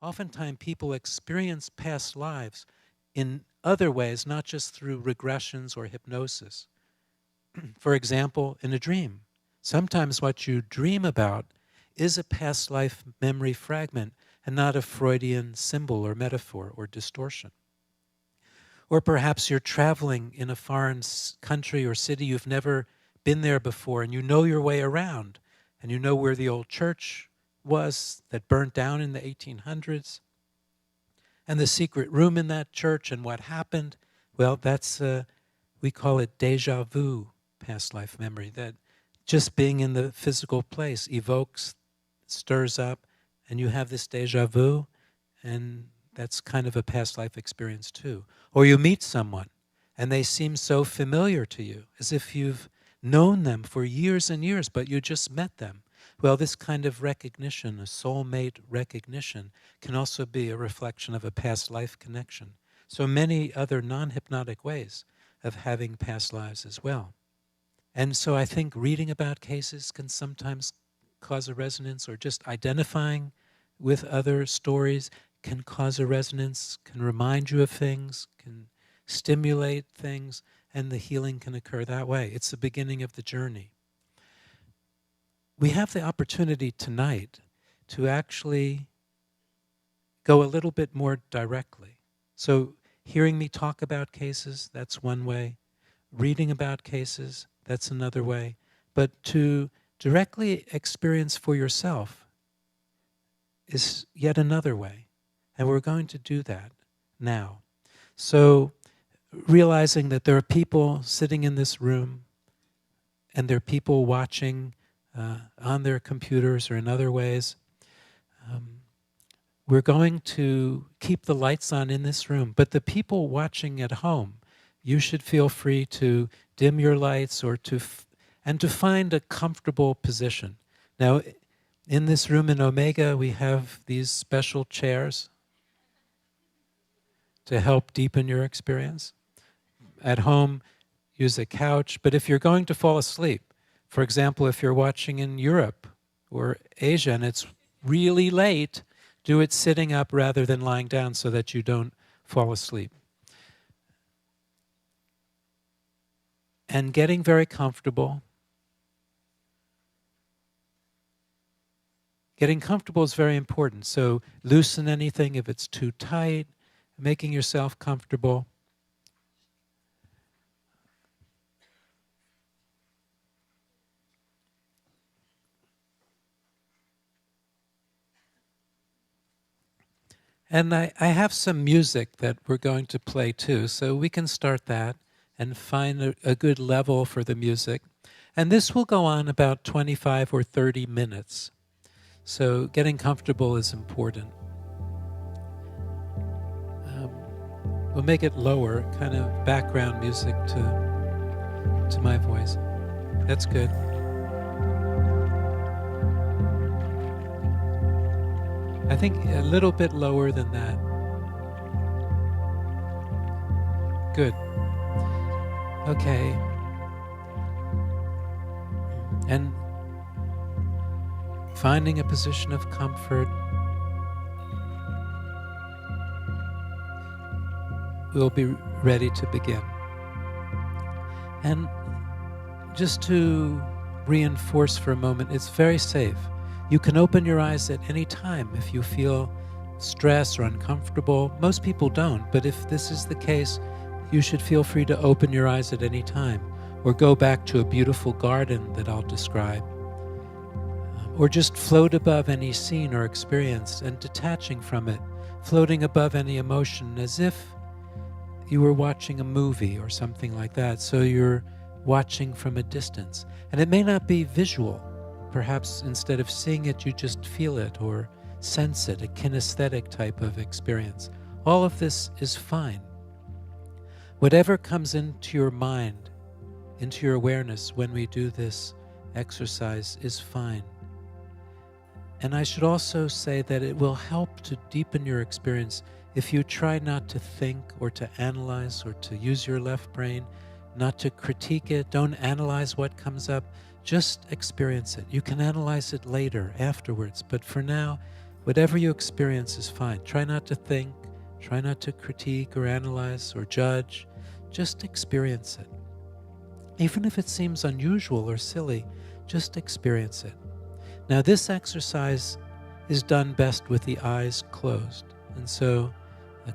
oftentimes people experience past lives in other ways, not just through regressions or hypnosis. For example, in a dream. Sometimes what you dream about is a past life memory fragment and not a Freudian symbol or metaphor or distortion. Or perhaps you're traveling in a foreign country or city, you've never been there before, and you know your way around, and you know where the old church was that burnt down in the 1800s, and the secret room in that church and what happened. Well, that's, we call it déjà vu, past life memory, that just being in the physical place evokes, stirs up, and you have this déjà vu, and that's kind of a past life experience too. Or you meet someone, and they seem so familiar to you, as if you've known them for years and years, but you just met them. Well, this kind of recognition, a soulmate recognition, can also be a reflection of a past life connection. So many other non-hypnotic ways of having past lives as well. And so I think reading about cases can sometimes cause a resonance, or just identifying with other stories can cause a resonance, can remind you of things, can stimulate things, and the healing can occur that way. It's the beginning of the journey. We have the opportunity tonight to actually go a little bit more directly. So hearing me talk about cases, that's one way. Reading about cases, that's another way. But to directly experience for yourself is yet another way. And we're going to do that now. So realizing that there are people sitting in this room, and there are people watching on their computers or in other ways. We're going to keep the lights on in this room, but the people watching at home, you should feel free to dim your lights or to find a comfortable position. Now, in this room in Omega, we have these special chairs to help deepen your experience. At home, use a couch, but if you're going to fall asleep, for example, if you're watching in Europe or Asia and it's really late, do it sitting up rather than lying down so that you don't fall asleep. And getting very comfortable. Getting comfortable is very important. So loosen anything if it's too tight, making yourself comfortable. And I have some music that we're going to play too, so we can start that and find a good level for the music. And this will go on about 25 or 30 minutes. So getting comfortable is important. We'll make it lower, kind of background music to my voice. That's good. I think a little bit lower than that. Good. Okay. And finding a position of comfort. We'll be ready to begin. And just to reinforce for a moment, it's very safe. You can open your eyes at any time if you feel stressed or uncomfortable. Most people don't, but if this is the case, you should feel free to open your eyes at any time, or go back to a beautiful garden that I'll describe, or just float above any scene or experience and detaching from it, floating above any emotion as if you were watching a movie or something like that, so you're watching from a distance. And it may not be visual. Perhaps instead of seeing it, you just feel it or sense it, a kinesthetic type of experience. All of this is fine. Whatever comes into your mind, into your awareness when we do this exercise is fine. And I should also say that it will help to deepen your experience if you try not to think or to analyze or to use your left brain, not to critique it. Don't analyze what comes up. Just experience it. You can analyze it later, afterwards, but for now, Whatever you experience is fine. Try not to think, try not to critique or analyze or judge. Just experience it. Even if it seems unusual or silly, just experience it. Now, this exercise is done best with the eyes closed. And so,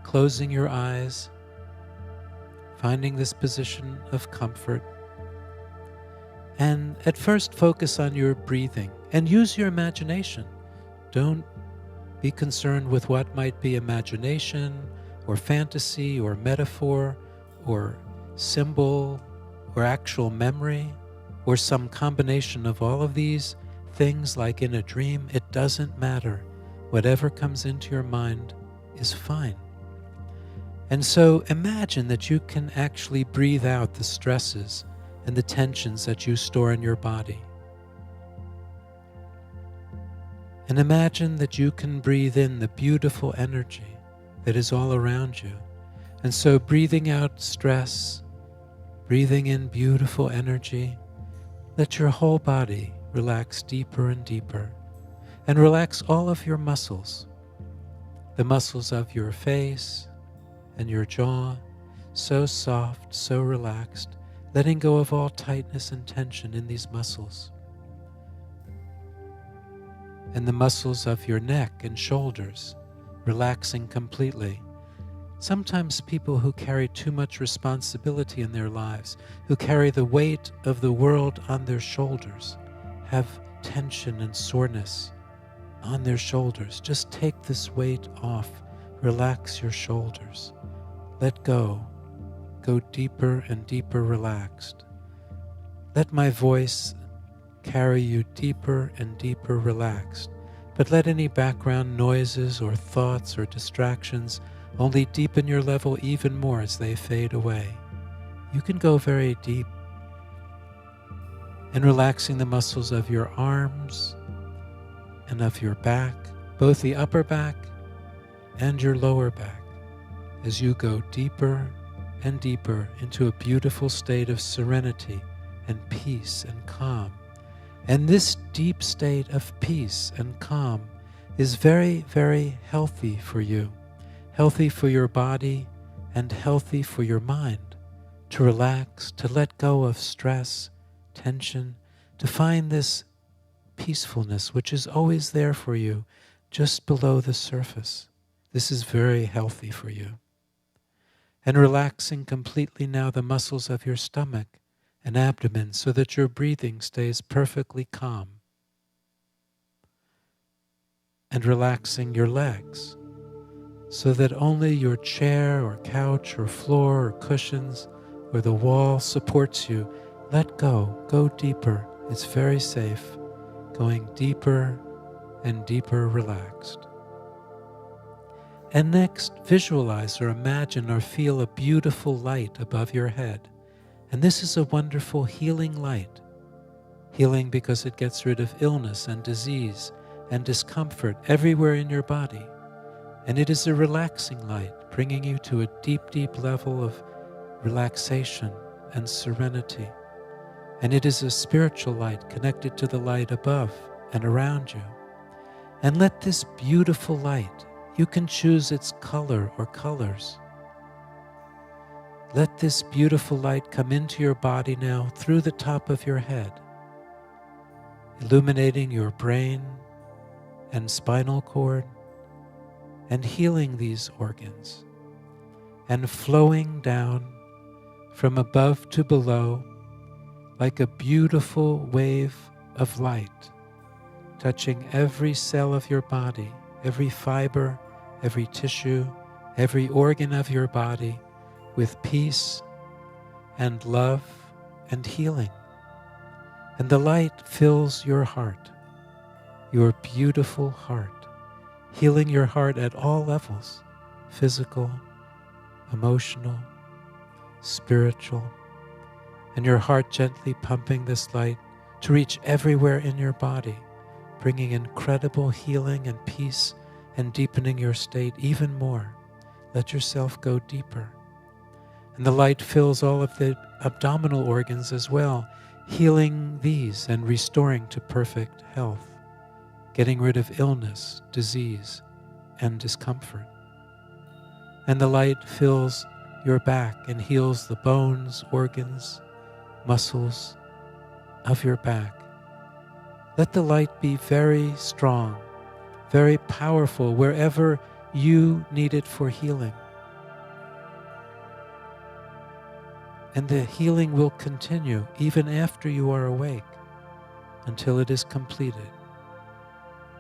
closing your eyes, finding this position of comfort, and at first focus on your breathing and use your imagination. Don't be concerned with what might be imagination or fantasy or metaphor or symbol or actual memory or some combination of all of these things like in a dream. It doesn't matter. Whatever comes into your mind is fine. And so imagine that you can actually breathe out the stresses and the tensions that you store in your body. And imagine that you can breathe in the beautiful energy that is all around you. And so breathing out stress, breathing in beautiful energy, let your whole body relax deeper and deeper. And relax all of your muscles, the muscles of your face and your jaw, so soft, so relaxed, letting go of all tightness and tension in these muscles. And the muscles of your neck and shoulders, relaxing completely. Sometimes people who carry too much responsibility in their lives, who carry the weight of the world on their shoulders, have tension and soreness on their shoulders. Just take this weight off. Relax your shoulders. Let go. Go deeper and deeper relaxed. Let my voice carry you deeper and deeper relaxed. But let any background noises or thoughts or distractions only deepen your level even more as they fade away. You can go very deep. And relaxing the muscles of your arms and of your back, both the upper back and your lower back, as you go deeper and deeper into a beautiful state of serenity and peace and calm. And this deep state of peace and calm is very, very healthy for you, healthy for your body and healthy for your mind, to relax, to let go of stress, tension, to find this peacefulness which is always there for you, just below the surface. This is very healthy for you. And relaxing completely now the muscles of your stomach and abdomen so that your breathing stays perfectly calm. And relaxing your legs so that only your chair or couch or floor or cushions or the wall supports you. Let go. Go deeper. It's very safe. Going deeper and deeper relaxed. And next, visualize or imagine or feel a beautiful light above your head. And this is a wonderful healing light. Healing because it gets rid of illness and disease and discomfort everywhere in your body. And it is a relaxing light, bringing you to a deep, deep level of relaxation and serenity. And it is a spiritual light connected to the light above and around you. And let this beautiful light, you can choose its color or colors. Let this beautiful light come into your body now through the top of your head, illuminating your brain and spinal cord and healing these organs and flowing down from above to below like a beautiful wave of light, touching every cell of your body, every fiber, every tissue, every organ of your body, with peace and love and healing. And the light fills your heart, your beautiful heart, healing your heart at all levels, physical, emotional, spiritual, and your heart gently pumping this light to reach everywhere in your body, bringing incredible healing and peace and deepening your state even more. Let yourself go deeper. And the light fills all of the abdominal organs as well, healing these and restoring to perfect health, getting rid of illness, disease, and discomfort. And the light fills your back and heals the bones, organs, muscles of your back. Let the light be very strong, very powerful wherever you need it for healing. And the healing will continue even after you are awake until it is completed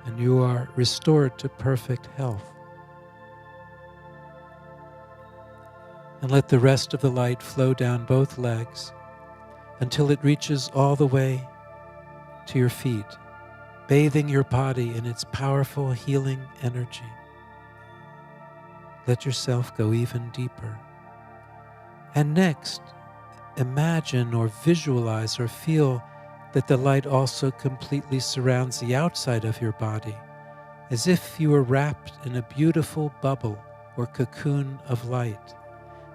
and you are restored to perfect health. And let the rest of the light flow down both legs until it reaches all the way to your feet, bathing your body in its powerful healing energy. Let yourself go even deeper. And next, imagine or visualize or feel that the light also completely surrounds the outside of your body, as if you were wrapped in a beautiful bubble or cocoon of light.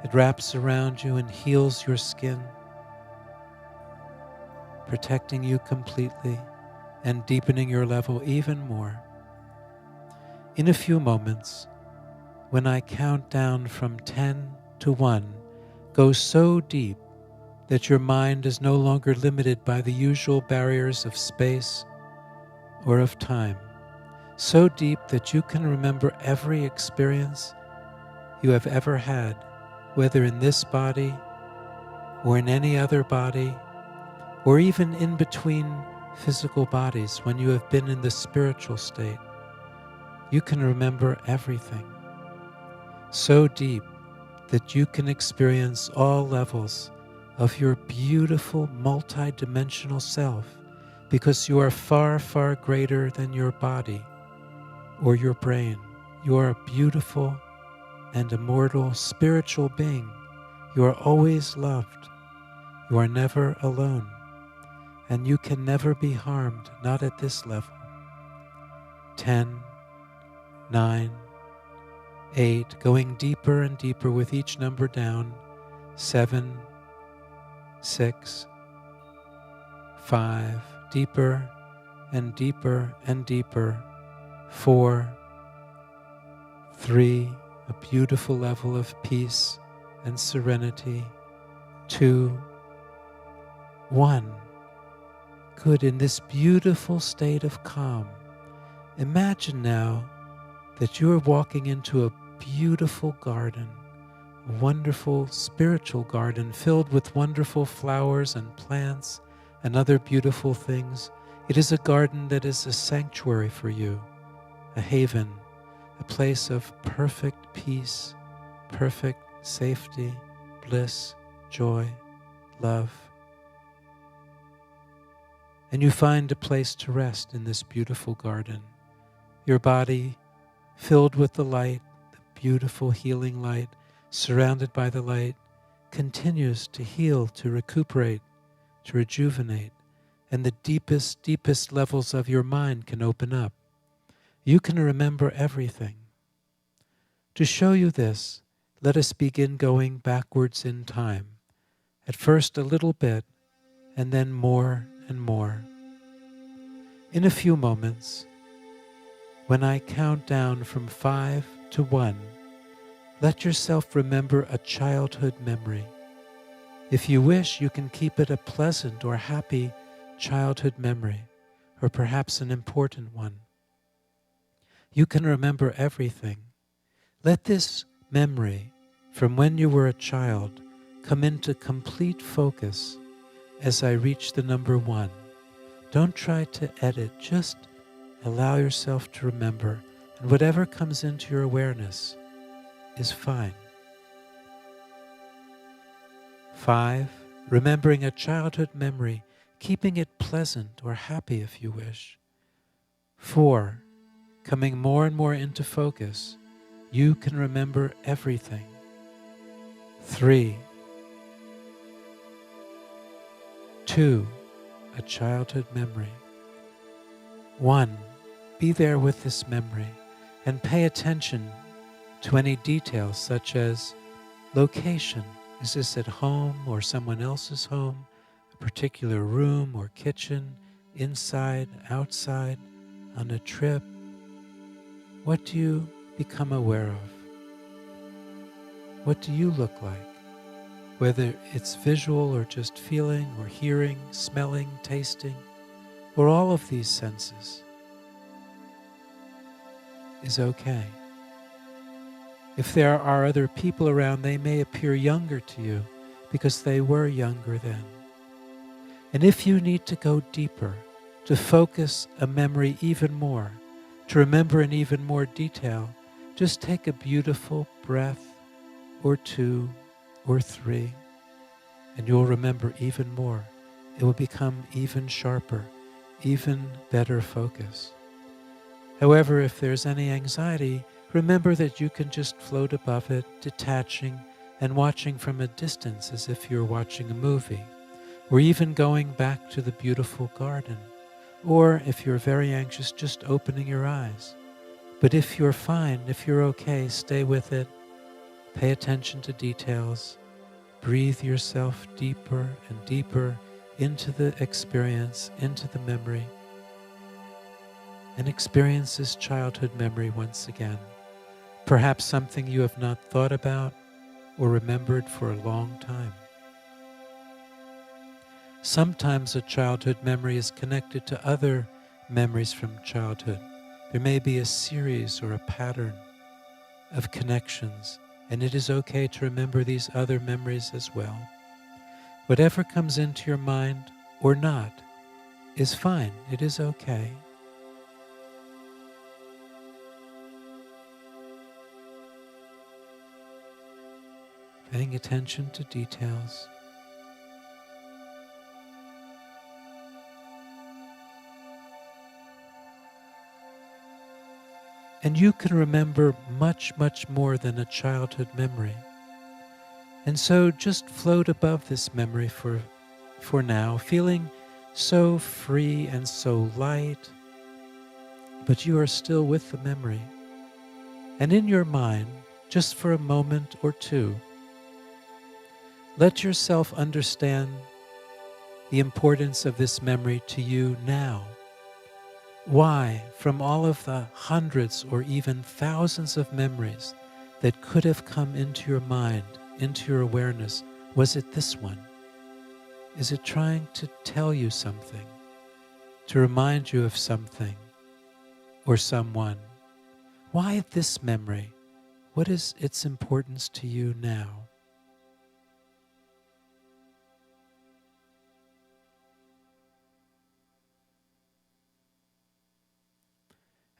It wraps around you and heals your skin, protecting you completely and deepening your level even more. In a few moments, when I count down from 10 to 1, go so deep that your mind is no longer limited by the usual barriers of space or of time, so deep that you can remember every experience you have ever had, whether in this body or in any other body, or even in between physical bodies when you have been in the spiritual state. You can remember everything so deep that you can experience all levels of your beautiful multi-dimensional self, because you are far, far greater than your body or your brain. You are a beautiful and immortal spiritual being. You are always loved. You are never alone. And you can never be harmed, not at this level. 10, 9, 8, going deeper and deeper with each number down. 7, 6, 5, deeper and deeper and deeper. 4, 3, a beautiful level of peace and serenity. 2, 1. Good. In this beautiful state of calm, imagine now that you are walking into a beautiful garden, a wonderful spiritual garden filled with wonderful flowers and plants and other beautiful things. It is a garden that is a sanctuary for you, a haven, a place of perfect peace, perfect safety, bliss, joy, love. And you find a place to rest in this beautiful garden. Your body filled with the light, the beautiful healing light, surrounded by the light, continues to heal, to recuperate, to rejuvenate, and the deepest, deepest levels of your mind can open up. You can remember everything. To show you this, let us begin going backwards in time. At first a little bit, and then more and more. In a few moments, when I count down from 5 to 1, let yourself remember a childhood memory. If you wish, you can keep it a pleasant or happy childhood memory, or perhaps an important one. You can remember everything. Let this memory from when you were a child come into complete focus as I reach the number 1. Don't try to edit, just allow yourself to remember, and whatever comes into your awareness is fine. 5, remembering a childhood memory, keeping it pleasant or happy if you wish. 4, coming more and more into focus, you can remember everything. 3, 2, a childhood memory. 1, be there with this memory and pay attention to any details such as location. Is this at home or someone else's home? A particular room or kitchen? Inside, outside? on a trip, what do you become aware of? What do you look like? Whether it's visual or just feeling or hearing, smelling, tasting, or all of these senses is okay. If there are other people around, they may appear younger to you because they were younger then. And if you need to go deeper, to focus a memory even more, to remember in even more detail, just take a beautiful breath or two or three, and you'll remember even more. It will become even sharper, even better focus. However, if there's any anxiety, remember that you can just float above it, detaching and watching from a distance as if you're watching a movie, or even going back to the beautiful garden, or if you're very anxious, just opening your eyes. But if you're fine, if you're okay, stay with it, pay attention to details, breathe yourself deeper and deeper into the experience, into the memory, and experience this childhood memory once again. Perhaps something you have not thought about or remembered for a long time. Sometimes a childhood memory is connected to other memories from childhood. There may be a series or a pattern of connections, and it is okay to remember these other memories as well. Whatever comes into your mind or not is fine. It is okay. Paying attention to details. And you can remember much, much more than a childhood memory. And so just float above this memory for now, feeling so free and so light, but you are still with the memory. And in your mind, just for a moment or two, let yourself understand the importance of this memory to you now. Why, from all of the hundreds or even thousands of memories that could have come into your mind, into your awareness, was it this one? Is it trying to tell you something, to remind you of something or someone? Why this memory? What is its importance to you now?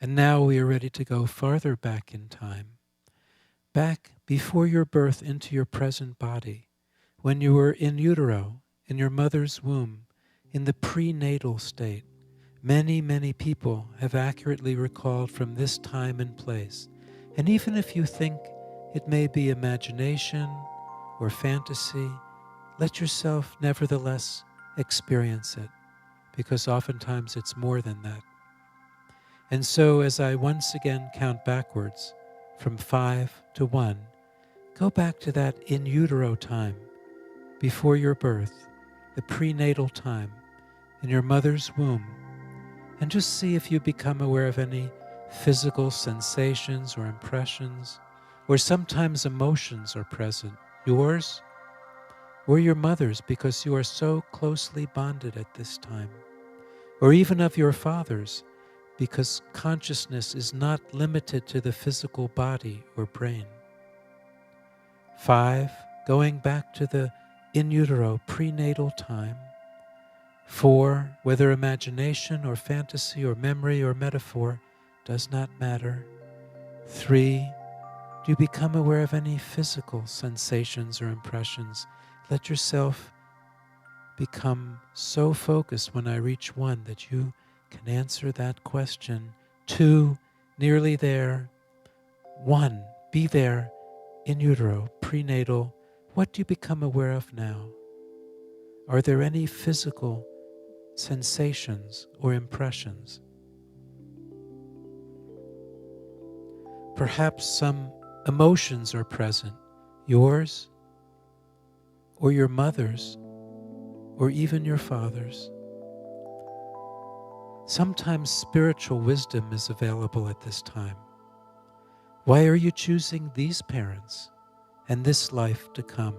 And now we are ready to go farther back in time, back before your birth into your present body, when you were in utero, in your mother's womb, in the prenatal state. Many, many people have accurately recalled from this time and place. And even if you think it may be imagination or fantasy, let yourself nevertheless experience it, because oftentimes it's more than that. And so as I once again count backwards from 5 to 1, go back to that in utero time, before your birth, the prenatal time, in your mother's womb, and just see if you become aware of any physical sensations or impressions, or sometimes emotions are present, yours or your mother's, because you are so closely bonded at this time, or even of your father's, because consciousness is not limited to the physical body or brain. 5, going back to the in utero prenatal time. 4, whether imagination or fantasy or memory or metaphor, does not matter. 3, do you become aware of any physical sensations or impressions? Let yourself become so focused when I reach 1 that you can answer that question. 2, nearly there. 1, be there in utero, prenatal. What do you become aware of now? Are there any physical sensations or impressions? Perhaps some emotions are present, yours or your mother's or even your father's. Sometimes spiritual wisdom is available at this time. Why are you choosing these parents and this life to come?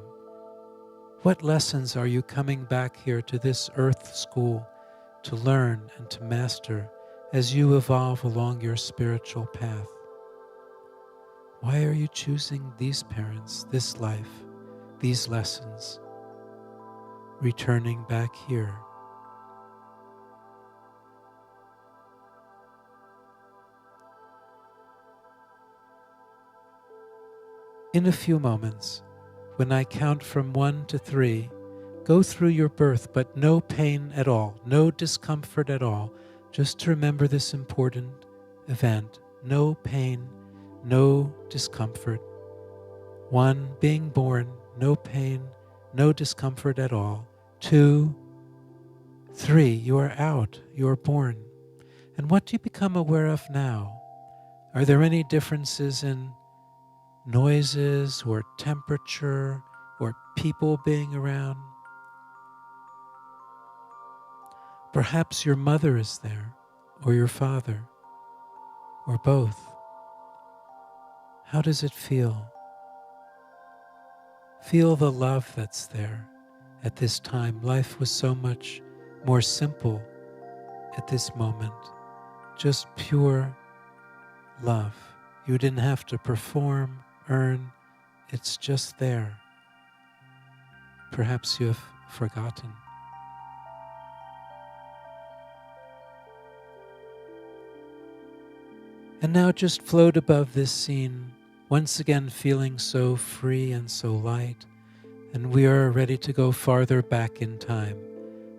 What lessons are you coming back here to this earth school to learn and to master as you evolve along your spiritual path? Why are you choosing these parents, this life, these lessons, returning back here? In a few moments, when I count from 1 to 3, go through your birth, but no pain at all, no discomfort at all, just to remember this important event. No pain, no discomfort. 1, being born, no pain, no discomfort at all. 2, 3, you are out, you are born. And what do you become aware of now? Are there any differences in noises or temperature or people being around? Perhaps your mother is there, or your father, or both. How does it feel? Feel the love that's there at this time. Life was so much more simple at this moment. Just pure love. You didn't have to perform, earn, it's just there. Perhaps you have forgotten. And now just float above this scene, once again feeling so free and so light, and we are ready to go farther back in time,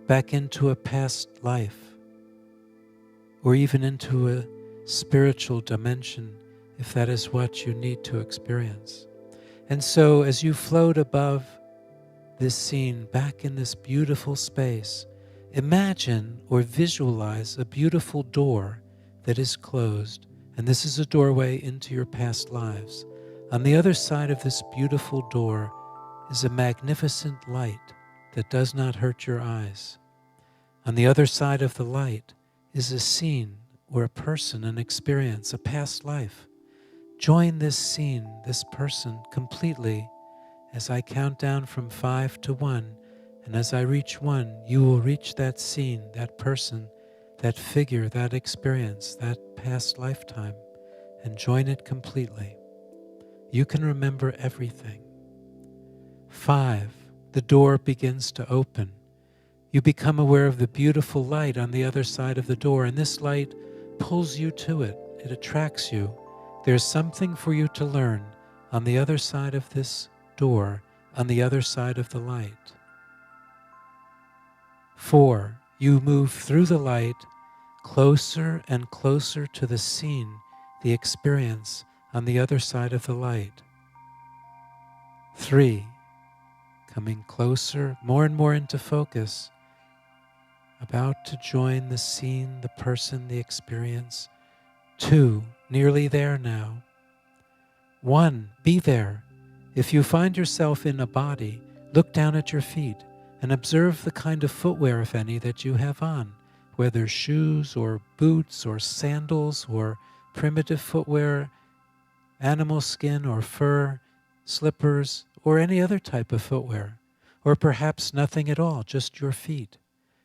back into a past life, or even into a spiritual dimension, if that is what you need to experience. And so as you float above this scene, back in this beautiful space, imagine or visualize a beautiful door that is closed, and this is a doorway into your past lives. On the other side of this beautiful door is a magnificent light that does not hurt your eyes. On the other side of the light is a scene or a person, an experience, a past life. Join this scene, this person completely as I count down from 5 to 1, and as I reach 1, you will reach that scene, that person, that figure, that experience, that past lifetime, and join it completely. You can remember everything. 5, the door begins to open. You become aware of the beautiful light on the other side of the door, and this light pulls you to it. It attracts you. There's something for you to learn on the other side of this door, on the other side of the light. 4, you move through the light, closer and closer to the scene, the experience on the other side of the light. 3, coming closer, more and more into focus, about to join the scene, the person, the experience. 2, nearly there now. 1, be there. If you find yourself in a body, look down at your feet and observe the kind of footwear, if any, that you have on, whether shoes or boots or sandals or primitive footwear, animal skin or fur, slippers, or any other type of footwear, or perhaps nothing at all, just your feet.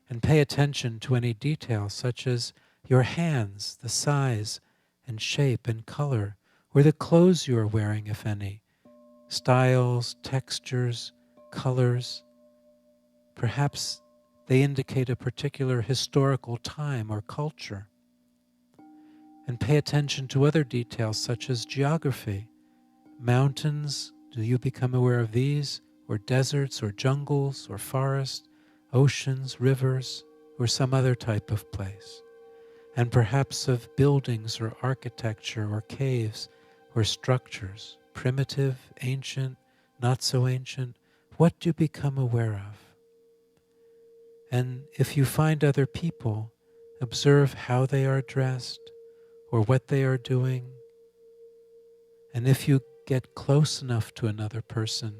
And pay attention to any details such as your hands, the size and shape and color, or the clothes you are wearing, if any, styles, textures, colors. Perhaps they indicate a particular historical time or culture. And pay attention to other details such as geography. Mountains, do you become aware of these? Or deserts, or jungles, or forests, oceans, rivers, or some other type of place. And perhaps of buildings or architecture or caves or structures, primitive, ancient, not so ancient. What do you become aware of? And if you find other people, observe how they are dressed or what they are doing. And if you get close enough to another person,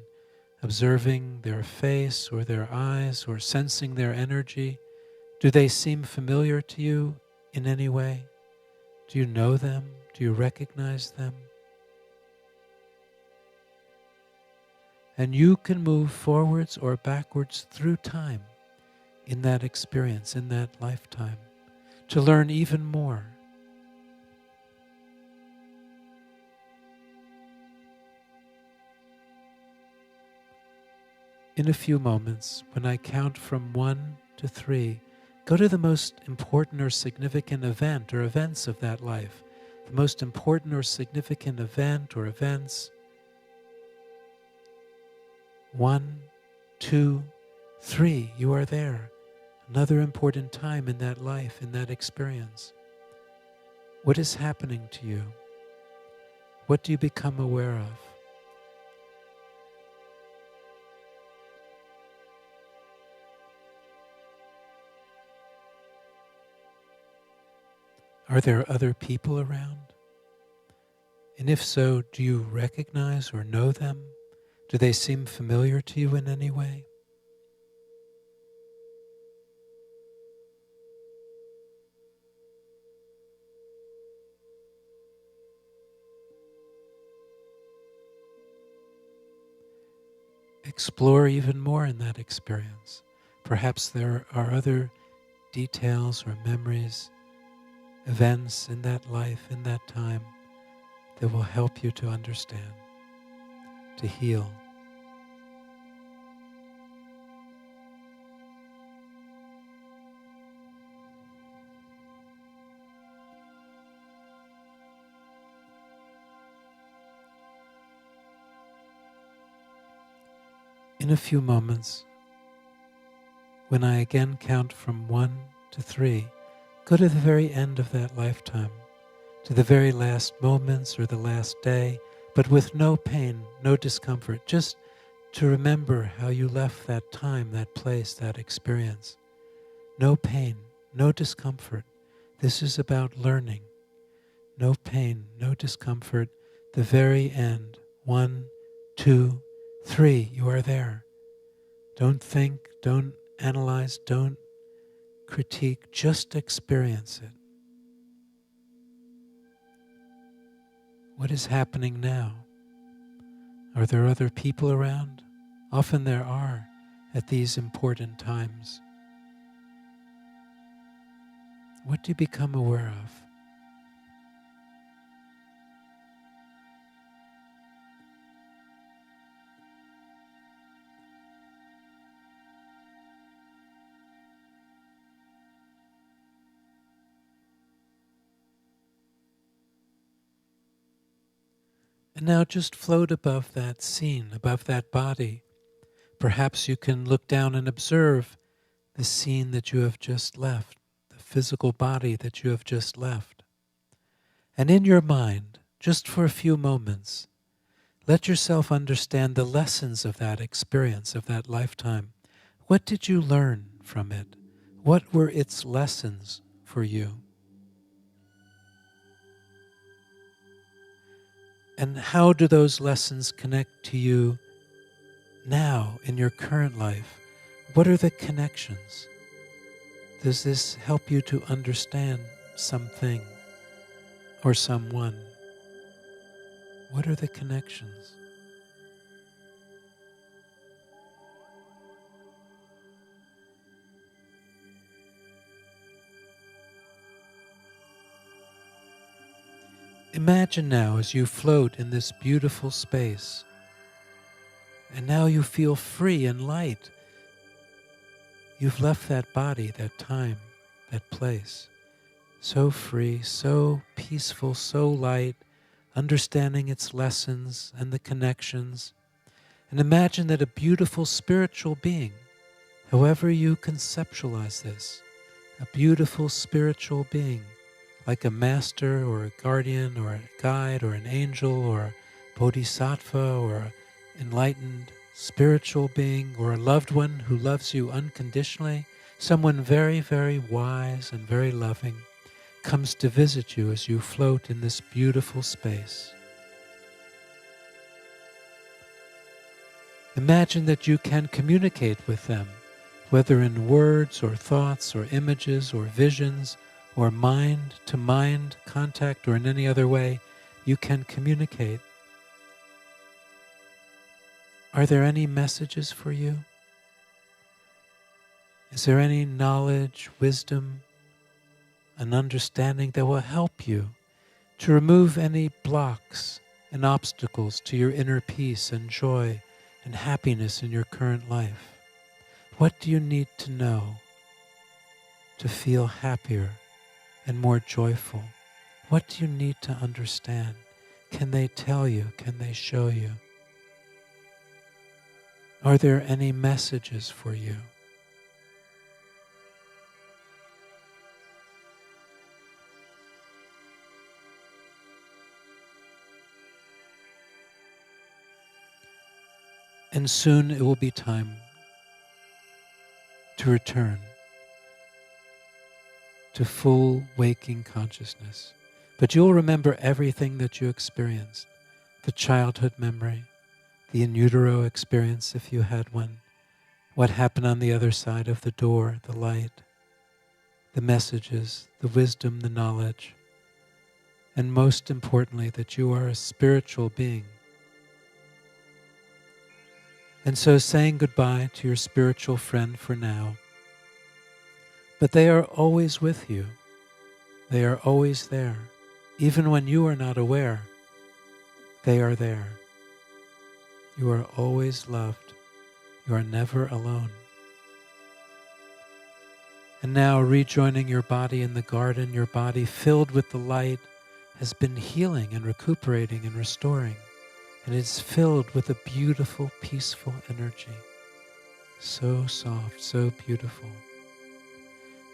observing their face or their eyes or sensing their energy, do they seem familiar to you in any way? Do you know them? Do you recognize them? And you can move forwards or backwards through time in that experience, in that lifetime, to learn even more. In a few moments, when I count from 1 to 3, go to the most important or significant event or events of that life. The most important or significant event or events. 1, 2, 3, you are there. Another important time in that life, in that experience. What is happening to you? What do you become aware of? Are there other people around? And if so, do you recognize or know them? Do they seem familiar to you in any way? Explore even more in that experience. Perhaps there are other details or memories, events in that life, in that time, that will help you to understand, to heal. In a few moments, when I again count from 1 to 3, go to the very end of that lifetime, to the very last moments or the last day, but with no pain, no discomfort, just to remember how you left that time, that place, that experience. No pain, no discomfort. This is about learning. No pain, no discomfort. The very end. 1, 2, 3, you are there. Don't think, don't analyze, don't critique, just experience it. What is happening now? Are there other people around? Often there are at these important times. What do you become aware of? And now just float above that scene, above that body. Perhaps you can look down and observe the scene that you have just left, the physical body that you have just left. And in your mind, just for a few moments, let yourself understand the lessons of that experience, of that lifetime. What did you learn from it? What were its lessons for you? And how do those lessons connect to you now in your current life? What are the connections? Does this help you to understand something or someone? What are the connections? Imagine now as you float in this beautiful space, and now you feel free and light. You've left that body, that time, that place, so free, so peaceful, so light, understanding its lessons and the connections. And imagine that a beautiful spiritual being, however you conceptualize this, a beautiful spiritual being, like a master or a guardian or a guide or an angel or a bodhisattva or an enlightened spiritual being or a loved one who loves you unconditionally, someone very, very wise and very loving, comes to visit you as you float in this beautiful space. Imagine that you can communicate with them, whether in words or thoughts or images or visions or mind-to-mind contact, or in any other way you can communicate. Are there any messages for you? Is there any knowledge, wisdom, an understanding that will help you to remove any blocks and obstacles to your inner peace and joy and happiness in your current life? What do you need to know to feel happier and more joyful? What do you need to understand? Can they tell you? Can they show you? Are there any messages for you? And soon it will be time to return to full waking consciousness. But you'll remember everything that you experienced, the childhood memory, the in utero experience if you had one, what happened on the other side of the door, the light, the messages, the wisdom, the knowledge, and most importantly, that you are a spiritual being. And so saying goodbye to your spiritual friend for now, but they are always with you. They are always there. Even when you are not aware, they are there. You are always loved. You are never alone. And now rejoining your body in the garden, your body filled with the light has been healing and recuperating and restoring. And it's filled with a beautiful, peaceful energy. So soft, so beautiful.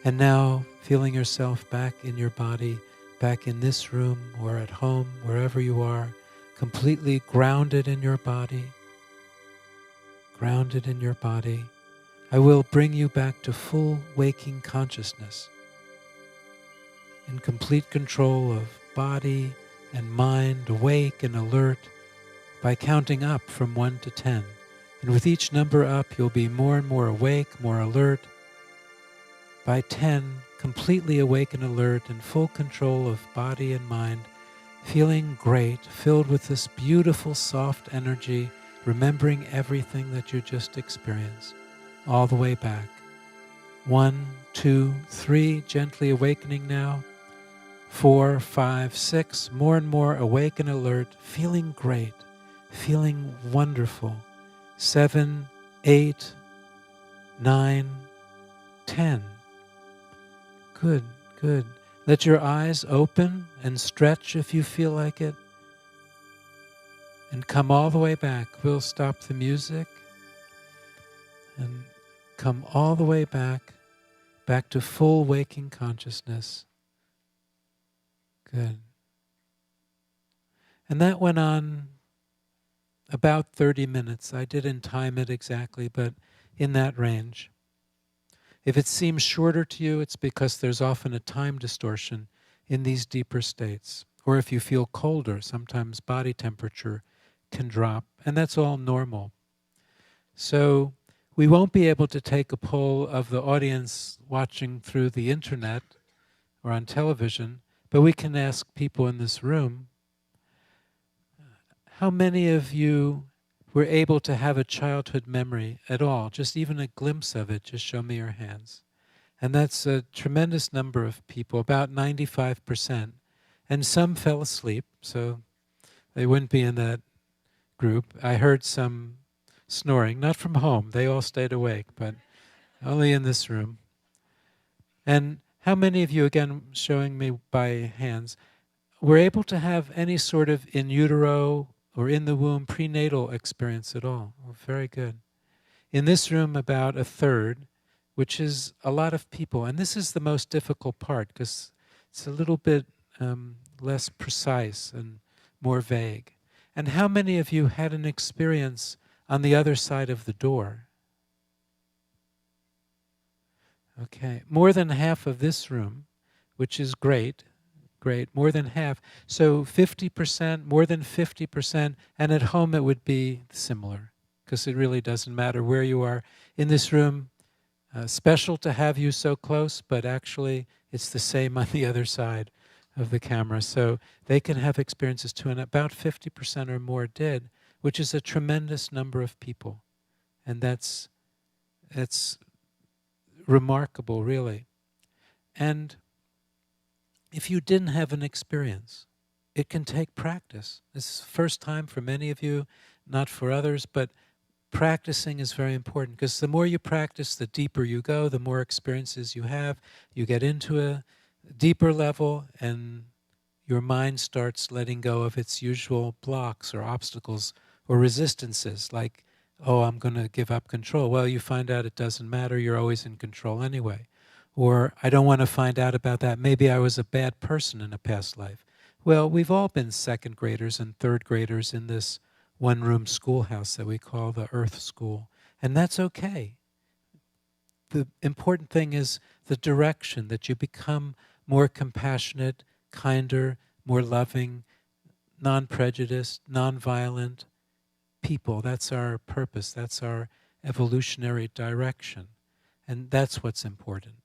And now feeling yourself back in your body, back in this room or at home, wherever you are, completely grounded in your body. Grounded in your body. I will bring you back to full waking consciousness, in complete control of body and mind, awake and alert, by counting up from 1 to 10. And with each number up, you'll be more and more awake, more alert. By 10, completely awake and alert, in full control of body and mind, feeling great, filled with this beautiful, soft energy, remembering everything that you just experienced, all the way back. 1, 2, 3, gently awakening now. 4, 5, 6, more and more awake and alert, feeling great, feeling wonderful. 7, 8, 9, 10. Good, good. Let your eyes open and stretch if you feel like it. And come all the way back. We'll stop the music and come all the way back to full waking consciousness. Good. And that went on about 30 minutes. I didn't time it exactly, but in that range. If it seems shorter to you, it's because there's often a time distortion in these deeper states. Or if you feel colder, sometimes body temperature can drop, and that's all normal. So we won't be able to take a poll of the audience watching through the internet or on television, but we can ask people in this room, how many of you were able to have a childhood memory at all, just even a glimpse of it? Just show me your hands. And that's a tremendous number of people, about 95%. And some fell asleep, so they wouldn't be in that group. I heard some snoring, not from home. They all stayed awake, but only in this room. And how many of you, again, showing me by hands, were able to have any sort of in utero or in the womb prenatal experience at all? Oh, very good. In this room, about a third, which is a lot of people. And this is the most difficult part because it's a little bit less precise and more vague. And how many of you had an experience on the other side of the door? Okay, more than half of this room, which is great, more than half. So 50%, more than 50%, and at home it would be similar, because it really doesn't matter where you are in this room. Special to have you so close, but actually it's the same on the other side of the camera. So they can have experiences too, and about 50% or more did, which is a tremendous number of people. And that's remarkable, really. And if you didn't have an experience, it can take practice. This is the first time for many of you, not for others, but practicing is very important, because the more you practice, the deeper you go, the more experiences you have. You get into a deeper level, and your mind starts letting go of its usual blocks or obstacles or resistances, like, oh, I'm going to give up control. Well, you find out it doesn't matter. You're always in control anyway. Or, I don't want to find out about that. Maybe I was a bad person in a past life. Well, we've all been second graders and third graders in this one-room schoolhouse that we call the Earth School. And that's okay. The important thing is the direction, that you become more compassionate, kinder, more loving, non-prejudiced, non-violent people. That's our purpose. That's our evolutionary direction. And that's what's important.